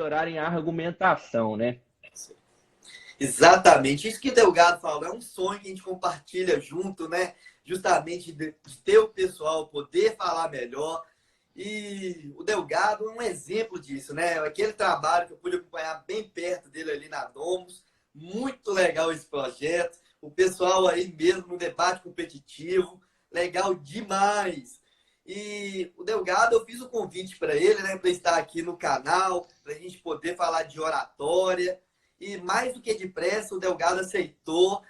melhorarem a argumentação, né? Exatamente. Isso que o Delgado falou é um sonho que a gente compartilha junto, né? Justamente de ter o pessoal poder falar melhor. E o Delgado é um exemplo disso, né? Aquele trabalho que eu pude acompanhar bem perto dele ali na Domus. Muito legal esse projeto. O pessoal aí mesmo no debate competitivo. Legal demais. E o Delgado, eu fiz o convite para ele, né? Para estar aqui no canal, para a gente poder falar de oratória. E mais do que depressa, o Delgado aceitou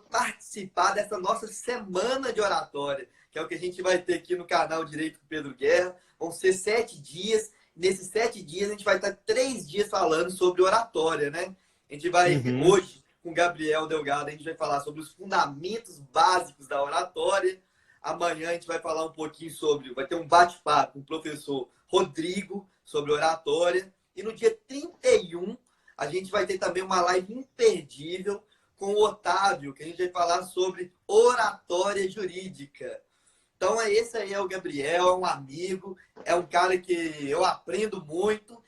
participar dessa nossa semana de oratória, que é o que a gente vai ter aqui no canal Direito com Pedro Guerra. Vão ser 7 dias. Nesses 7 dias, a gente vai estar 3 dias falando sobre oratória, né? A gente vai, hoje, com o Gabriel Delgado, a gente vai falar sobre os fundamentos básicos da oratória. Amanhã a gente vai falar um pouquinho vai ter um bate-papo com o professor Rodrigo sobre oratória. E no dia 31, a gente vai ter também uma live imperdível com o Otávio, que a gente vai falar sobre oratória jurídica. Então, esse aí é o Gabriel, é um amigo, é um cara que eu aprendo muito.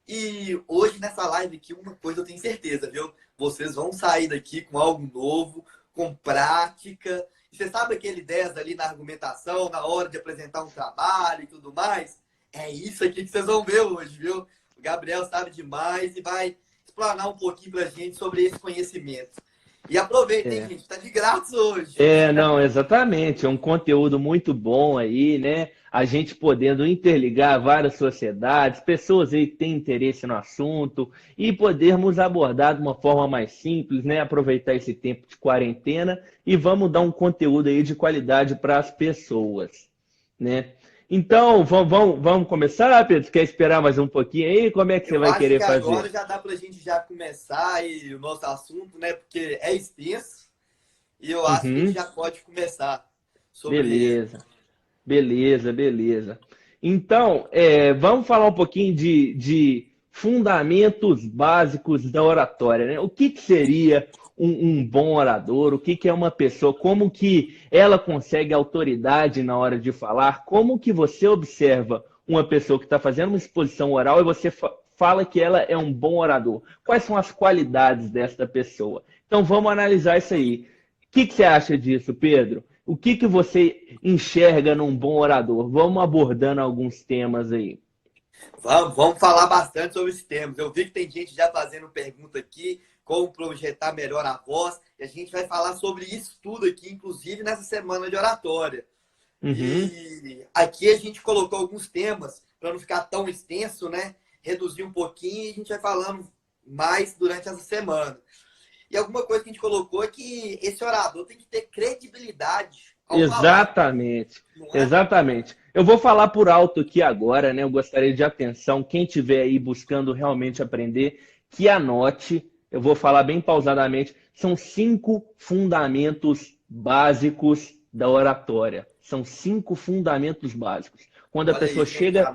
E hoje, nessa live aqui, uma coisa eu tenho certeza, viu? Vocês vão sair daqui com algo novo, com prática. E você sabe aquele 10 ali na argumentação, na hora de apresentar um trabalho e tudo mais? É isso aqui que vocês vão ver hoje, viu? O Gabriel sabe demais e vai explanar um pouquinho pra gente sobre esse conhecimento. E aproveitem, gente, tá de graça hoje. Não, exatamente. É um conteúdo muito bom aí, né? A gente podendo interligar várias sociedades, pessoas aí que têm interesse no assunto e podermos abordar de uma forma mais simples, né? Aproveitar esse tempo de quarentena e vamos dar um conteúdo aí de qualidade para as pessoas, né? Então, vamos começar, Pedro? Quer esperar mais um pouquinho aí? Como é que você vai querer fazer? Agora já dá para a gente já começar aí o nosso assunto, né? Porque é extenso e eu acho que a gente já pode começar sobre Beleza, beleza, beleza. Então, vamos falar um pouquinho de fundamentos básicos da oratória, né? O que seria um bom orador? O que é uma pessoa? Como que ela consegue autoridade na hora de falar? Como que você observa uma pessoa que está fazendo uma exposição oral e você fala que ela é um bom orador? Quais são as qualidades desta pessoa? Então, vamos analisar isso aí. O que você acha disso, Pedro? O que você enxerga num bom orador? Vamos abordando alguns temas aí. Vamos falar bastante sobre esses temas. Eu vi que tem gente já fazendo pergunta aqui, como projetar melhor a voz, e a gente vai falar sobre isso tudo aqui, inclusive nessa semana de oratória. E aqui a gente colocou alguns temas, para não ficar tão extenso, né? Reduzir um pouquinho e a gente vai falando mais durante essa semana. E alguma coisa que a gente colocou é que esse orador tem que ter credibilidade. Exatamente, exatamente. Eu vou falar por alto aqui agora, né? Eu gostaria de atenção, quem estiver aí buscando realmente aprender, que anote, eu vou falar bem pausadamente, são 5 fundamentos básicos da oratória. São 5 fundamentos básicos. Quando a pessoa chega...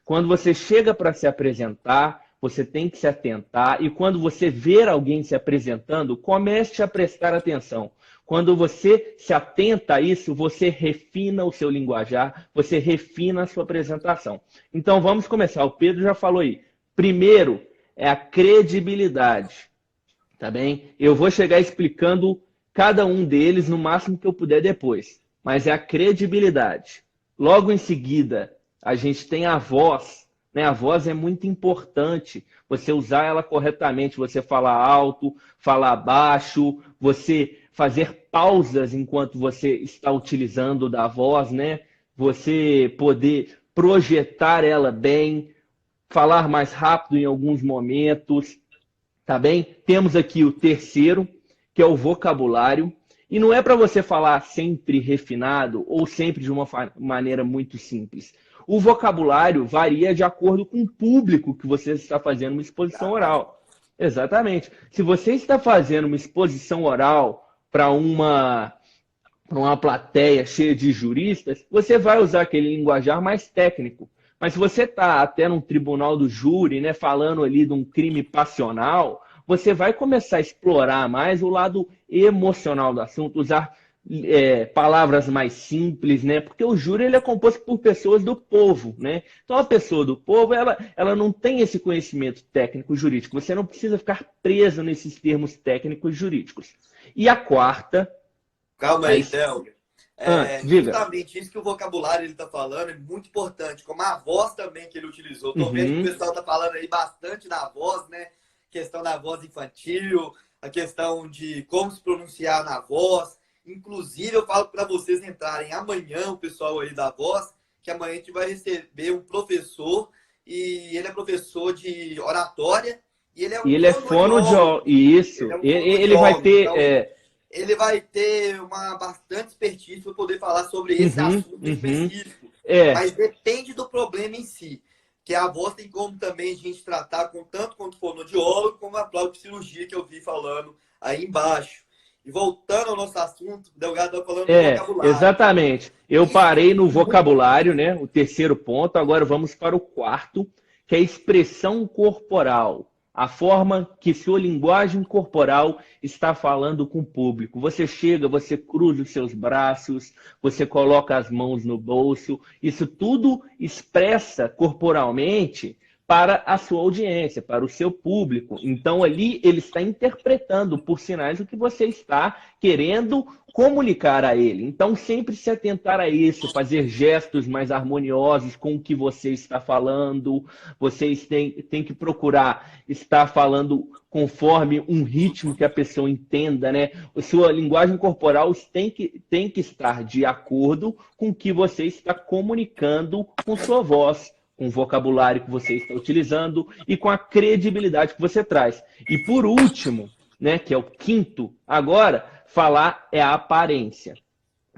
Quando você chega para se apresentar, você tem que se atentar, e quando você ver alguém se apresentando, comece a prestar atenção. Quando você se atenta a isso, você refina o seu linguajar, você refina a sua apresentação. Então vamos começar. O Pedro já falou aí. Primeiro é a credibilidade, tá bem? Eu vou chegar explicando cada um deles no máximo que eu puder depois, mas é a credibilidade. Logo em seguida, a gente tem a voz. Né? A voz é muito importante, você usar ela corretamente, você falar alto, falar baixo, você fazer pausas enquanto você está utilizando da voz, né? Você poder projetar ela bem, falar mais rápido em alguns momentos, tá bem? Temos aqui o terceiro, que é o vocabulário, e não é para você falar sempre refinado ou sempre de uma maneira muito simples. O vocabulário varia de acordo com o público que você está fazendo uma exposição oral. Exatamente. Se você está fazendo uma exposição oral para uma plateia cheia de juristas, você vai usar aquele linguajar mais técnico. Mas se você está até num tribunal do júri, né, falando ali de um crime passional, você vai começar a explorar mais o lado emocional do assunto, usar palavras mais simples, né? Porque o júri ele é composto por pessoas do povo, né? Então a pessoa do povo, ela não tem esse conhecimento técnico jurídico. Você não precisa ficar preso nesses termos técnicos jurídicos. E a quarta... Calma aí, Delga. Diga. Justamente isso que o vocabulário ele está falando é muito importante, como a voz também que ele utilizou. Estou vendo que o pessoal está falando aí bastante da voz, né? Questão da voz infantil, a questão de como se pronunciar na voz. Inclusive, eu falo para vocês entrarem amanhã, o pessoal aí da voz, que amanhã a gente vai receber um professor, e ele é professor de oratória, e ele é fonoaudiólogo. Isso. Ele vai ter... Então, ele vai ter uma bastante expertise para poder falar sobre esse assunto específico. Mas depende do problema em si. Que a voz tem como também a gente tratar com tanto quanto fonoaudiólogo, como a própria cirurgia que eu vi falando aí embaixo. E voltando ao nosso assunto, o Delgado está falando do vocabulário. Exatamente. Eu parei no vocabulário, né? O terceiro ponto. Agora vamos para o quarto, que é a expressão corporal. A forma que sua linguagem corporal está falando com o público. Você chega, você cruza os seus braços, você coloca as mãos no bolso. Isso tudo expressa corporalmente para a sua audiência, para o seu público. Então, ali ele está interpretando por sinais o que você está querendo comunicar a ele. Então, sempre se atentar a isso, fazer gestos mais harmoniosos com o que você está falando. Vocês têm que procurar estar falando conforme um ritmo que a pessoa entenda, né? A sua linguagem corporal tem que estar de acordo com o que você está comunicando com sua voz, com o vocabulário que você está utilizando e com a credibilidade que você traz. E por último, né, que é o quinto, agora, falar é a aparência.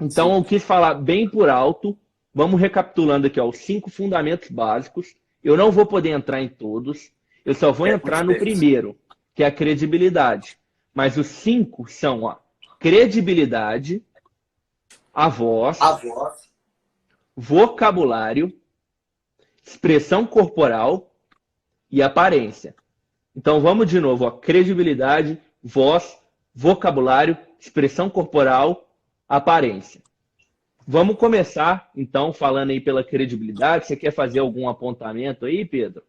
Então, eu quis falar bem por alto. Vamos recapitulando aqui, ó, os 5 fundamentos básicos. Eu não vou poder entrar em todos. Eu só vou entrar no primeiro, que é a credibilidade. Mas os 5 são, ó, credibilidade, a voz, vocabulário, expressão corporal e aparência. Então, vamos de novo, ó, credibilidade, voz, vocabulário, expressão corporal, aparência. Vamos começar, então, falando aí pela credibilidade. Você quer fazer algum apontamento aí, Pedro?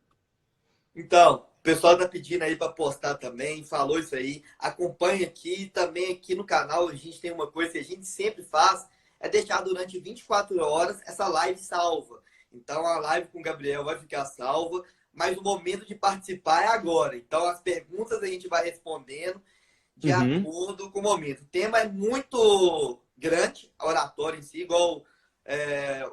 Então, o pessoal está pedindo aí para postar também, falou isso aí. Acompanhe aqui, também aqui no canal a gente tem uma coisa que a gente sempre faz, é deixar durante 24 horas essa live salva. Então, a live com o Gabriel vai ficar salva, mas o momento de participar é agora. Então, as perguntas a gente vai respondendo de acordo com o momento. O tema é muito grande, a oratória em si, igual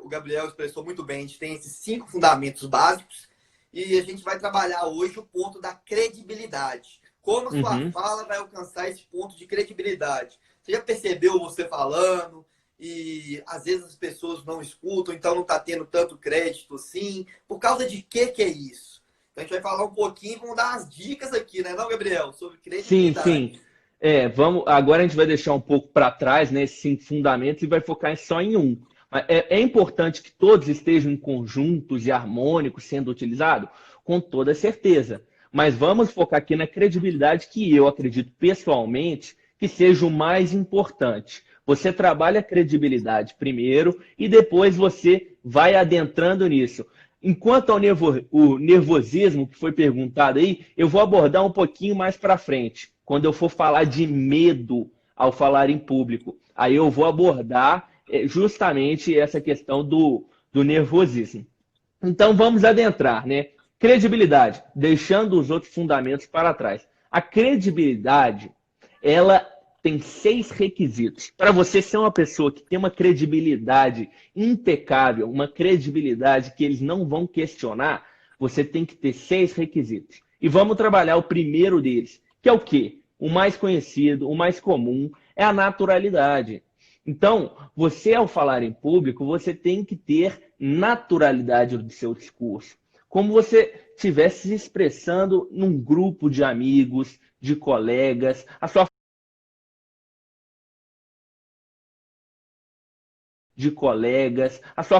o Gabriel expressou muito bem. A gente tem esses 5 fundamentos básicos e a gente vai trabalhar hoje o ponto da credibilidade. Como a sua fala vai alcançar esse ponto de credibilidade? Você já percebeu você falando e às vezes as pessoas não escutam, então não está tendo tanto crédito assim? Por causa de que é isso? Então a gente vai falar um pouquinho, vamos dar as dicas aqui, né, não, Gabriel? Sobre credibilidade. Sim. Agora a gente vai deixar um pouco para trás, né, esses 5 fundamentos e vai focar só em um. É importante que todos estejam em conjuntos e harmônicos sendo utilizados? Com toda certeza. Mas vamos focar aqui na credibilidade, que eu acredito pessoalmente que seja o mais importante. Você trabalha a credibilidade primeiro e depois você vai adentrando nisso. Enquanto ao nervosismo que foi perguntado aí, eu vou abordar um pouquinho mais para frente, quando eu for falar de medo ao falar em público. Aí eu vou abordar justamente essa questão do nervosismo. Então vamos adentrar, né? Credibilidade, deixando os outros fundamentos para trás. A credibilidade, ela tem 6 requisitos. Para você ser uma pessoa que tem uma credibilidade impecável, uma credibilidade que eles não vão questionar, você tem que ter 6 requisitos. E vamos trabalhar o primeiro deles, que é o quê? O mais conhecido, o mais comum, é a naturalidade. Então, você ao falar em público, você tem que ter naturalidade do seu discurso. Como você estivesse se expressando num grupo de amigos, de colegas, a sua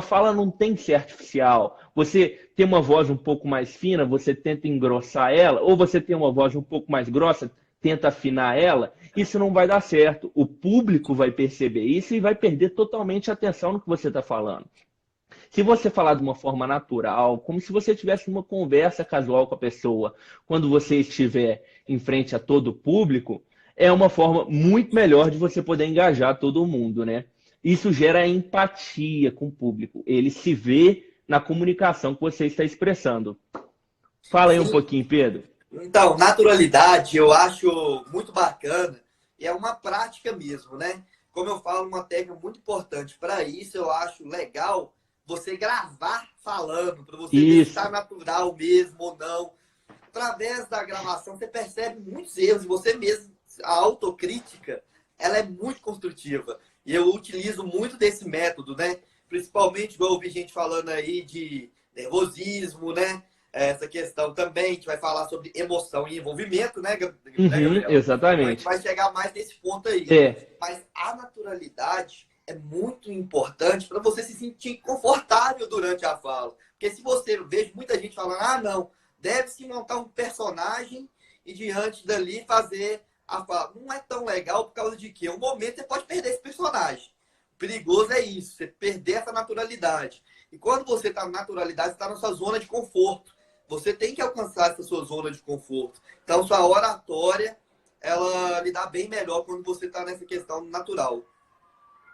fala não tem que ser artificial. Você tem uma voz um pouco mais fina, você tenta engrossar ela, ou você tem uma voz um pouco mais grossa, tenta afinar ela, isso não vai dar certo. O público vai perceber isso e vai perder totalmente a atenção no que você está falando. Se você falar de uma forma natural, como se você tivesse uma conversa casual com a pessoa, quando você estiver em frente a todo o público, é uma forma muito melhor de você poder engajar todo mundo, né? Isso gera empatia com o público. Ele se vê na comunicação que você está expressando. Fala aí um Sim. pouquinho, Pedro. Então, naturalidade eu acho muito bacana e é uma prática mesmo, né? Como eu falo, uma técnica muito importante para isso, eu acho legal você gravar falando, para você ver se Isso. está natural mesmo ou não. Através da gravação, você percebe muitos erros e você mesmo, a autocrítica, ela é muito construtiva. E eu utilizo muito desse método, né? Principalmente, igual eu ouvi gente falando aí de nervosismo, né? Essa questão também, a gente vai falar sobre emoção e envolvimento, né, Gabriel? Então a gente Exatamente. vai chegar mais nesse ponto aí. É, Mas a naturalidade é muito importante para você se sentir confortável durante a fala. Porque se você, eu vejo muita gente falando, ah, não, deve-se montar um personagem e diante dali fazer a fala. Não é tão legal por causa de que um momento você pode perder esse personagem. O perigoso é isso, você perder essa naturalidade. E quando você está na naturalidade, você está na sua zona de conforto. Você tem que alcançar essa sua zona de conforto. Então, sua oratória, ela lhe dá bem melhor quando você está nessa questão natural.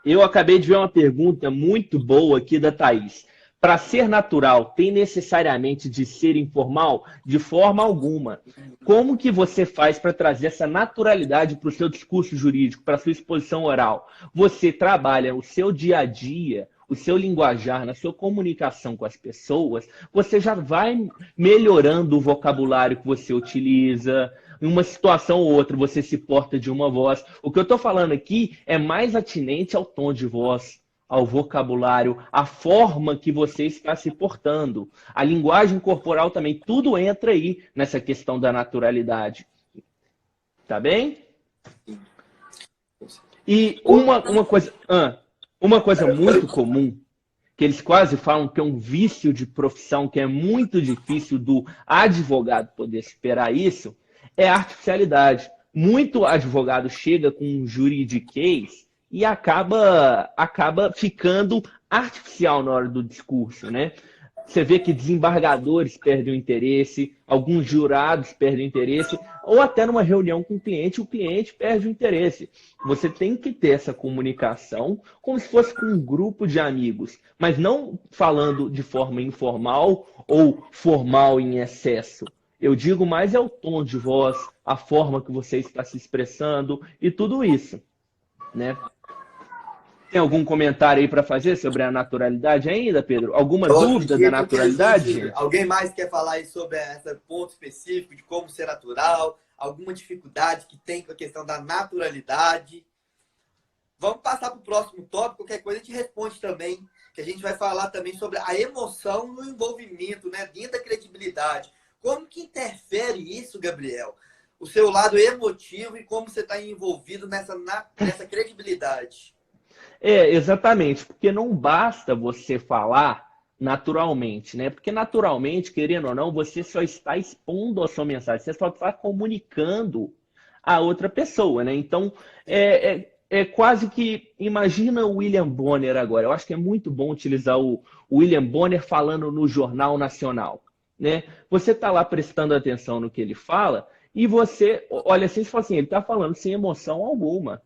eu acabei de ver uma pergunta muito boa aqui da Thaís. Para ser natural, tem necessariamente de ser informal? De forma alguma. Como que você faz para trazer essa naturalidade para o seu discurso jurídico, para a sua exposição oral? Você trabalha o seu dia a dia, o seu linguajar, na sua comunicação com as pessoas, você já vai melhorando o vocabulário que você utiliza. Em uma situação ou outra, você se porta de uma voz. O que eu estou falando aqui é mais atinente ao tom de voz, ao vocabulário, à forma que você está se portando. A linguagem corporal também, tudo entra aí nessa questão da naturalidade. Tá bem? E uma coisa muito comum, que eles quase falam que é um vício de profissão, que é muito difícil do advogado poder superar isso, é a artificialidade. Muito advogado chega com um juridiquês e acaba ficando artificial na hora do discurso, né? Você vê que desembargadores perdem o interesse, alguns jurados perdem o interesse, ou até numa reunião com o cliente perde o interesse. Você tem que ter essa comunicação como se fosse com um grupo de amigos, mas não falando de forma informal ou formal em excesso. Eu digo mais é o tom de voz, a forma que você está se expressando e tudo isso, né? Tem algum comentário aí para fazer sobre a naturalidade ainda, Pedro? Alguma Eu dúvida da acredito que a naturalidade, gente... gente? Alguém mais quer falar aí sobre esse ponto específico de como ser natural? Alguma dificuldade que tem com a questão da naturalidade? Vamos passar para o próximo tópico. Qualquer coisa a gente responde também. Que a gente vai falar também sobre a emoção no envolvimento, né? Dentro da credibilidade. Como que interfere isso, Gabriel? O seu lado emotivo e como você está envolvido nessa credibilidade. Exatamente, porque não basta você falar naturalmente, né? Porque naturalmente, querendo ou não, você só está expondo a sua mensagem, você só está comunicando a outra pessoa, né? Então, é quase que, imagina o William Bonner agora, eu acho que é muito bom utilizar o William Bonner falando no Jornal Nacional, né? Você está lá prestando atenção no que ele fala e você olha assim e fala assim, ele está falando sem emoção alguma,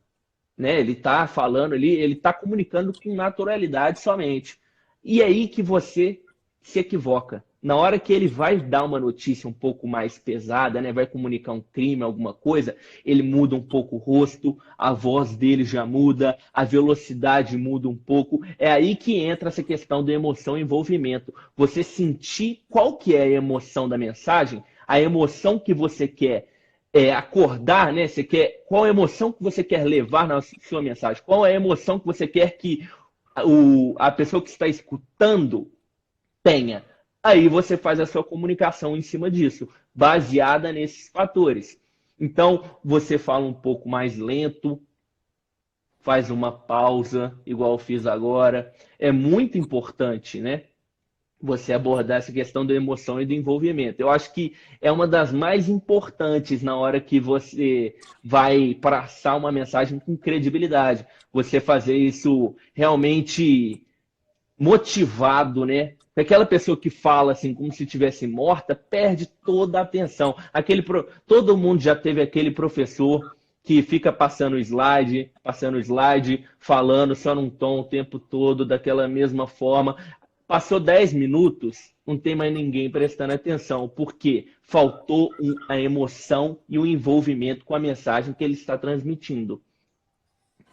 né? Ele está falando ali, ele está comunicando com naturalidade somente. E é aí que você se equivoca. Na hora que ele vai dar uma notícia um pouco mais pesada, né? Vai comunicar um crime, alguma coisa, ele muda um pouco o rosto, a voz dele já muda, a velocidade muda um pouco. É aí que entra essa questão da emoção e envolvimento. Você sentir qual que é a emoção da mensagem, a emoção que você quer acordar, né? Você quer, qual a emoção que você quer levar na sua mensagem? Qual é a emoção que você quer que a pessoa que está escutando tenha? Aí você faz a sua comunicação em cima disso, baseada nesses fatores. Então, você fala um pouco mais lento, faz uma pausa, igual eu fiz agora. É muito importante, né? você abordar essa questão da emoção e do envolvimento. Eu acho que é uma das mais importantes na hora que você vai passar uma mensagem com credibilidade. Você fazer isso realmente motivado, né? Aquela pessoa que fala assim como se estivesse morta perde toda a atenção. Todo mundo já teve aquele professor que fica passando slide, falando só num tom o tempo todo, daquela mesma forma. Passou 10 minutos, não tem mais ninguém prestando atenção, porque faltou a emoção e o envolvimento com a mensagem que ele está transmitindo.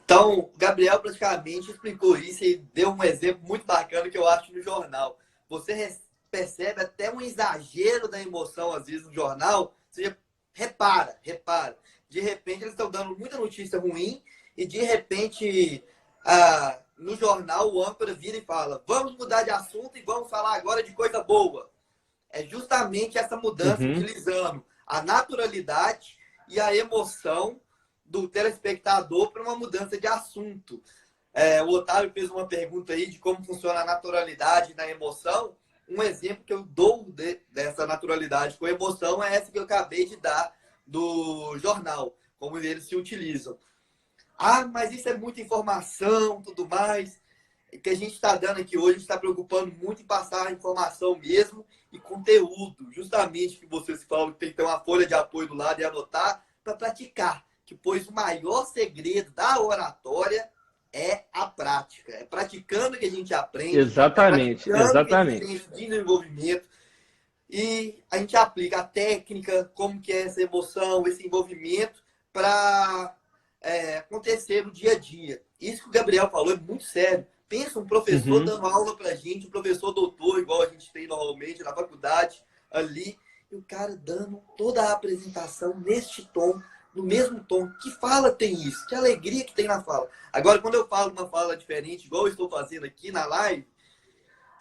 Então, o Gabriel praticamente explicou isso e deu um exemplo muito bacana que eu acho no jornal. Você percebe até um exagero da emoção, às vezes, no jornal. Você repara. De repente, eles estão dando muita notícia ruim e, de repente, no jornal, o âncora vira e fala: vamos mudar de assunto e vamos falar agora de coisa boa. É justamente essa mudança, utilizando a naturalidade e a emoção do telespectador para uma mudança de assunto. O Otávio fez uma pergunta aí de como funciona a naturalidade na emoção. Um exemplo que eu dou dessa naturalidade com emoção é essa que eu acabei de dar do jornal, como eles se utilizam. Mas isso é muita informação, tudo mais. O que a gente está dando aqui hoje, a gente está preocupando muito em passar a informação mesmo e conteúdo. Justamente que vocês falam que tem que ter uma folha de apoio do lado e anotar para praticar. Pois o maior segredo da oratória é a prática. É praticando que a gente aprende. Exatamente, exatamente. Que a gente tem desenvolvimento. E a gente aplica a técnica, como que é essa emoção, esse envolvimento, para acontecer no dia a dia. Isso que o Gabriel falou é muito sério. Pensa um professor dando aula pra gente, um professor doutor, igual a gente tem normalmente na faculdade, ali, e o cara dando toda a apresentação neste tom, no mesmo tom. Que fala tem isso? Que alegria que tem na fala. Agora, quando eu falo uma fala diferente, igual eu estou fazendo aqui na live,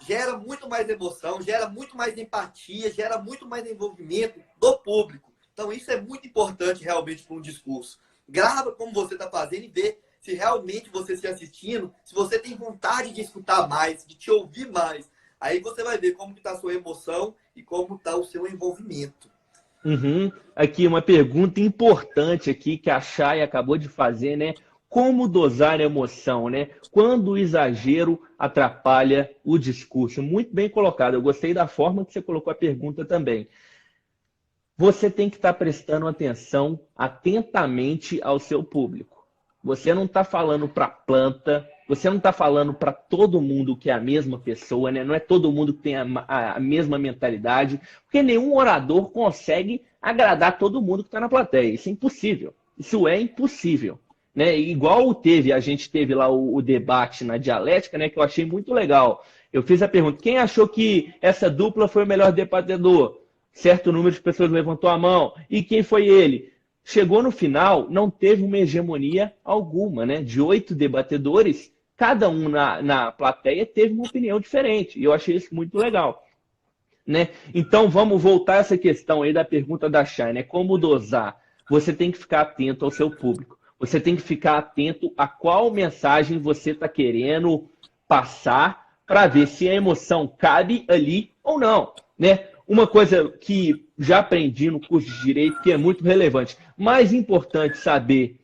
gera muito mais emoção, gera muito mais empatia, gera muito mais envolvimento do público. Então, isso é muito importante realmente para um discurso. Grava como você está fazendo e vê se realmente você se assistindo, se você tem vontade de escutar mais, de te ouvir mais. Aí você vai ver como está a sua emoção e como está o seu envolvimento. Aqui uma pergunta importante aqui que a Chay acabou de fazer, né? Como dosar a emoção, né? Quando o exagero atrapalha o discurso? Muito bem colocado. Eu gostei da forma que você colocou a pergunta também. Você tem que estar prestando atenção atentamente ao seu público. Você não está falando para a planta, você não está falando para todo mundo que é a mesma pessoa, né? Não é todo mundo que tem a mesma mentalidade, porque nenhum orador consegue agradar todo mundo que está na plateia. Isso é impossível. Isso é impossível. Né? Igual a gente teve lá o debate na dialética, né? Que eu achei muito legal. Eu fiz a pergunta: quem achou que essa dupla foi o melhor debatedor? Certo número de pessoas levantou a mão. E quem foi ele? Chegou no final, não teve uma hegemonia alguma, né? De 8 debatedores, cada um na plateia teve uma opinião diferente. E eu achei isso muito legal. Né? Então, vamos voltar a essa questão aí da pergunta da Chay, né? Como dosar? Você tem que ficar atento ao seu público. Você tem que ficar atento a qual mensagem você está querendo passar para ver se a emoção cabe ali ou não, né? Uma coisa que já aprendi no curso de Direito, que é muito relevante. Mais importante saber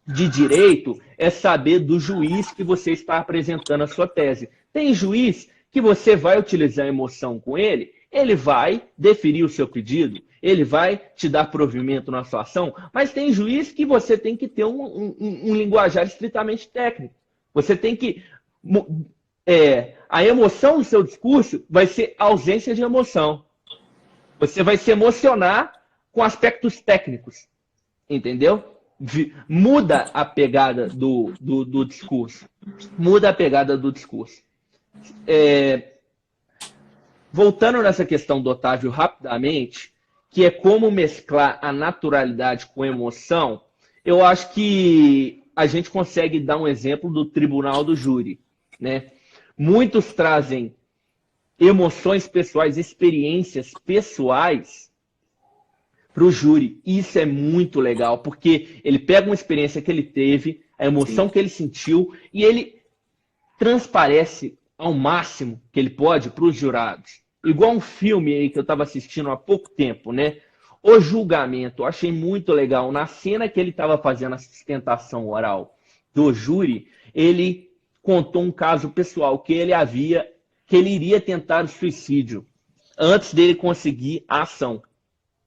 de Direito é saber do juiz que você está apresentando a sua tese. Tem juiz que você vai utilizar a emoção com ele, ele vai deferir o seu pedido, ele vai te dar provimento na sua ação, mas tem juiz que você tem que ter um linguajar estritamente técnico. Você tem que... a emoção do seu discurso vai ser ausência de emoção. Você vai se emocionar com aspectos técnicos, entendeu? Muda a pegada do discurso. Muda a pegada do discurso. Voltando nessa questão do Otávio rapidamente, que é como mesclar a naturalidade com a emoção, eu acho que a gente consegue dar um exemplo do tribunal do júri, né? Muitos trazem emoções pessoais, experiências pessoais para o júri. Isso é muito legal, porque ele pega uma experiência que ele teve, a emoção que ele sentiu, e ele transparece ao máximo que ele pode para os jurados. Igual um filme aí que eu estava assistindo há pouco tempo, né? O Julgamento, eu achei muito legal. Na cena que ele estava fazendo a sustentação oral do júri, ele contou um caso pessoal que ele iria tentar o suicídio antes dele conseguir a ação.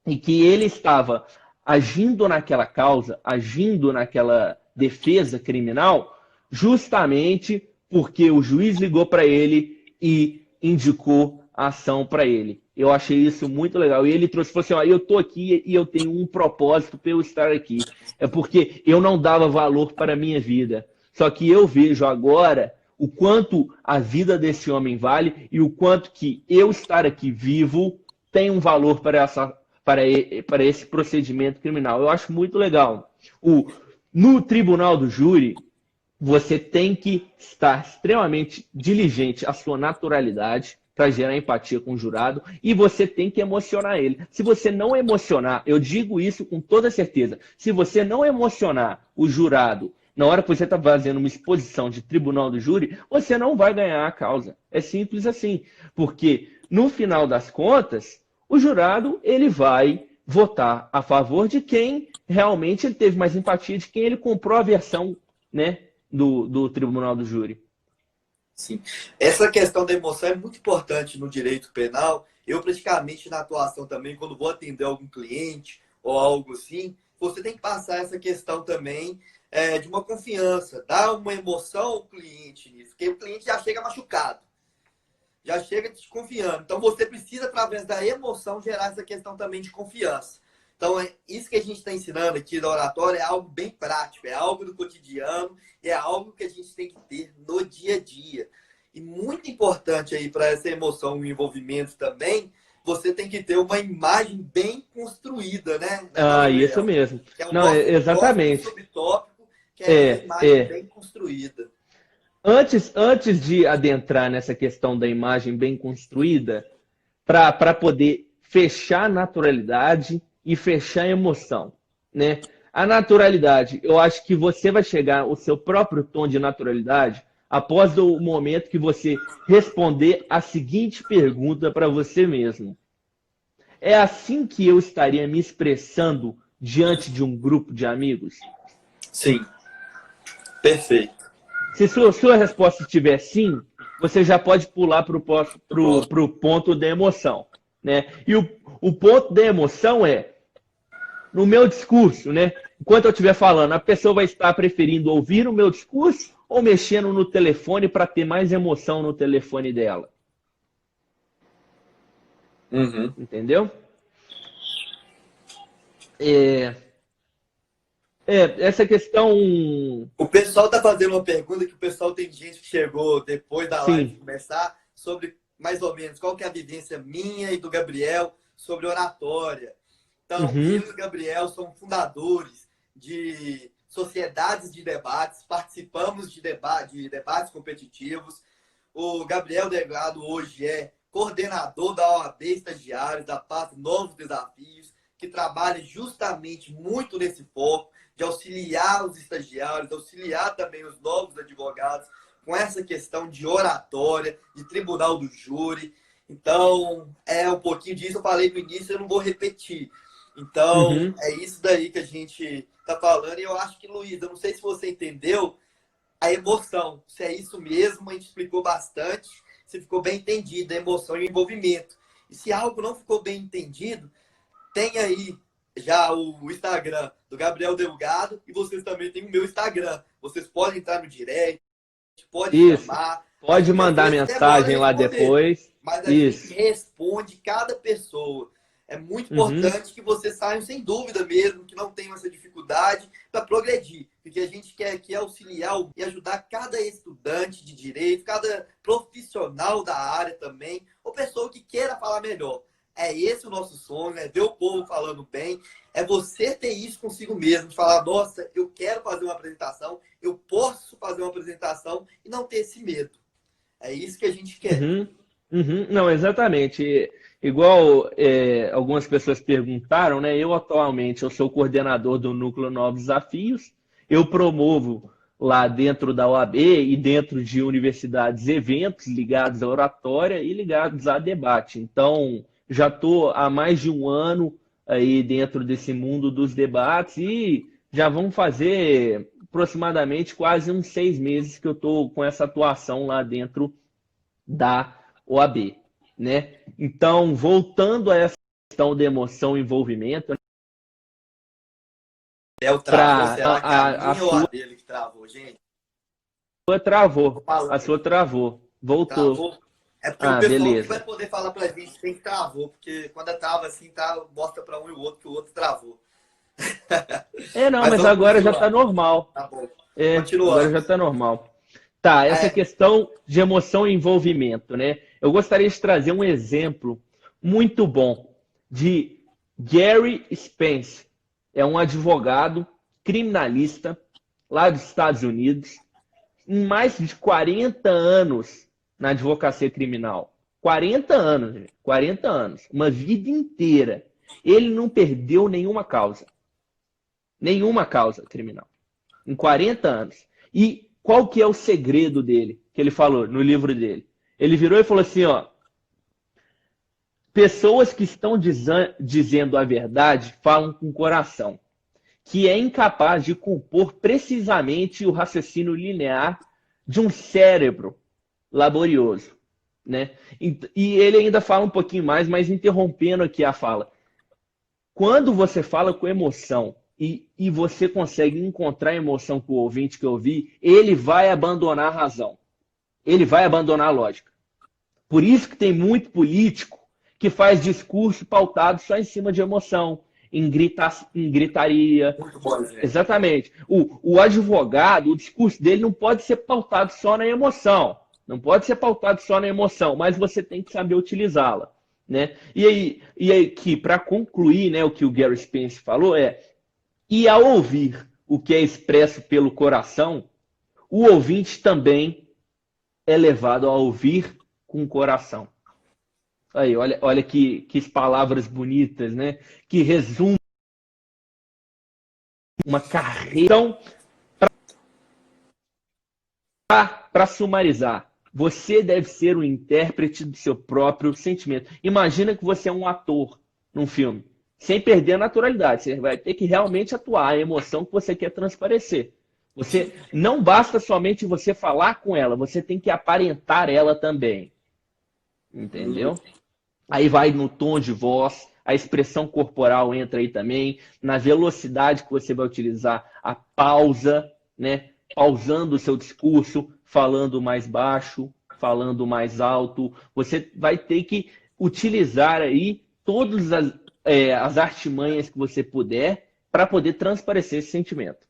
E que ele estava agindo naquela causa, agindo naquela defesa criminal, justamente porque o juiz ligou para ele e indicou a ação para ele. Eu achei isso muito legal. E ele trouxe, falou assim, ó, eu estou aqui e eu tenho um propósito para eu estar aqui. É porque eu não dava valor para a minha vida. Só que eu vejo agora o quanto a vida desse homem vale e o quanto que eu estar aqui vivo tem um valor para esse procedimento criminal. Eu acho muito legal. No tribunal do júri, você tem que estar extremamente diligente à sua naturalidade para gerar empatia com o jurado e você tem que emocionar ele. Se você não emocionar, eu digo isso com toda certeza, se você não emocionar o jurado na hora que você está fazendo uma exposição de tribunal do júri, você não vai ganhar a causa. É simples assim. Porque, no final das contas, o jurado ele vai votar a favor de quem realmente ele teve mais empatia, de quem ele comprou a versão, né, do tribunal do júri. Sim. Essa questão da emoção é muito importante no direito penal. Eu, praticamente, na atuação também, quando vou atender algum cliente ou algo assim, você tem que passar essa questão também de uma confiança, dar uma emoção ao cliente nisso, porque o cliente já chega machucado, já chega desconfiando. Então, você precisa, através da emoção, gerar essa questão também de confiança. Então, isso que a gente está ensinando aqui da oratória é algo bem prático, é algo do cotidiano, é algo que a gente tem que ter no dia a dia. E muito importante aí para essa emoção e envolvimento também, você tem que ter uma imagem bem construída, né? Isso mesmo. Que é o Não, nosso exatamente. subtópico, que é essa imagem bem construída. Antes de adentrar nessa questão da imagem bem construída, para poder fechar a naturalidade e fechar a emoção, né? A naturalidade, eu acho que você vai chegar ao seu próprio tom de naturalidade após o momento que você responder a seguinte pergunta para você mesmo. É assim que eu estaria me expressando diante de um grupo de amigos? Sim, perfeito. Se sua resposta estiver sim, você já pode pular para o ponto da emoção, né? E o ponto da emoção é, no meu discurso, né? Enquanto eu estiver falando, a pessoa vai estar preferindo ouvir o meu discurso ou mexendo no telefone para ter mais emoção no telefone dela? Uhum. Entendeu? Essa questão... O pessoal está fazendo uma pergunta que o pessoal tem gente que chegou depois da live começar sobre mais ou menos qual que é a vivência minha e do Gabriel sobre oratória. Então, eu e o Gabriel somos fundadores de sociedades de debates, participamos de debates competitivos. O Gabriel Delgado hoje é coordenador da OAB Estagiários, da pasta Novos Desafios, que trabalha justamente muito nesse foco de auxiliar os estagiários, auxiliar também os novos advogados com essa questão de oratória, de tribunal do júri. Então, é um pouquinho disso, eu falei no início, eu não vou repetir. Então, é isso daí que a gente está falando. E eu acho que, Luiz, eu não sei se você entendeu a emoção. Se é isso mesmo, a gente explicou bastante. Se ficou bem entendido, a emoção e o envolvimento. E se algo não ficou bem entendido, tem aí já o Instagram do Gabriel Delgado e vocês também têm o meu Instagram. Vocês podem entrar no direct, podem chamar. Pode mandar mensagem lá depois. Mas a gente responde cada pessoa. É muito importante que vocês saiam sem dúvida mesmo, que não tenham essa dificuldade para progredir. Porque a gente quer aqui auxiliar e ajudar cada estudante de direito, cada profissional da área também, ou pessoa que queira falar melhor. É esse o nosso sonho, é ver o povo falando bem, é você ter isso consigo mesmo, de falar, nossa, eu quero fazer uma apresentação, eu posso fazer uma apresentação e não ter esse medo. É isso que a gente quer. Não, exatamente. Igual algumas pessoas perguntaram, né? Eu atualmente eu sou coordenador do Núcleo Novos Desafios. Eu promovo lá dentro da OAB e dentro de universidades, eventos ligados à oratória e ligados a debate. Então, já estou há mais de um ano aí dentro desse mundo dos debates e já vão fazer aproximadamente quase uns 6 meses que eu estou com essa atuação lá dentro da OAB, né? Então, voltando a essa questão de emoção e envolvimento, Travou, para será que a minha ou a sua dele que travou, gente? travou, a Falando, sua travou, voltou. travou. É porque o Ah, pessoal que vai beleza. poder falar pra gente tem que travou, porque quando trava assim, tá, mostra pra um e o outro que o outro travou. Não, Mas mas vamos agora já está continuar. normal. Tá bom. Agora já Continuamos. está normal. Tá, essa É, questão de emoção e envolvimento, né? Eu gostaria de trazer um exemplo muito bom de Gary Spence. É um advogado criminalista lá dos Estados Unidos, em mais de 40 anos na advocacia criminal. 40 anos, gente. 40 anos. Uma vida inteira. Ele não perdeu nenhuma causa. Nenhuma causa criminal. Em 40 anos. E qual que é o segredo dele, que ele falou no livro dele? Ele virou e falou assim, ó, pessoas que estão dizendo a verdade falam com o coração, que é incapaz de compor precisamente o raciocínio linear de um cérebro laborioso, né? E ele ainda fala um pouquinho mais, mas interrompendo aqui a fala. Quando você fala com emoção e você consegue encontrar a emoção com o ouvinte que ouvir, ele vai abandonar a razão. Ele vai abandonar a lógica. Por isso que tem muito político que faz discurso pautado só em cima de emoção, em gritaria. muito bom, gente. Exatamente. O advogado, o discurso dele não pode ser pautado só na emoção. Não pode ser pautado só na emoção, mas você tem que saber utilizá-la. Né? E aí que, para concluir, né, o que o Gary Spence falou e ao ouvir o que é expresso pelo coração, o ouvinte também é levado a ouvir com o coração. Aí, olha que palavras bonitas, né? Que resumem uma carreira. Então, para sumarizar, você deve ser o intérprete do seu próprio sentimento. Imagina que você é um ator num filme, sem perder a naturalidade. Você vai ter que realmente atuar a emoção que você quer transparecer. Você não basta somente você falar com ela, você tem que aparentar ela também. Entendeu? Aí vai no tom de voz, a expressão corporal entra aí também, na velocidade que você vai utilizar, a pausa, né? Pausando o seu discurso, falando mais baixo, falando mais alto. Você vai ter que utilizar aí todas as artimanhas que você puder para poder transparecer esse sentimento.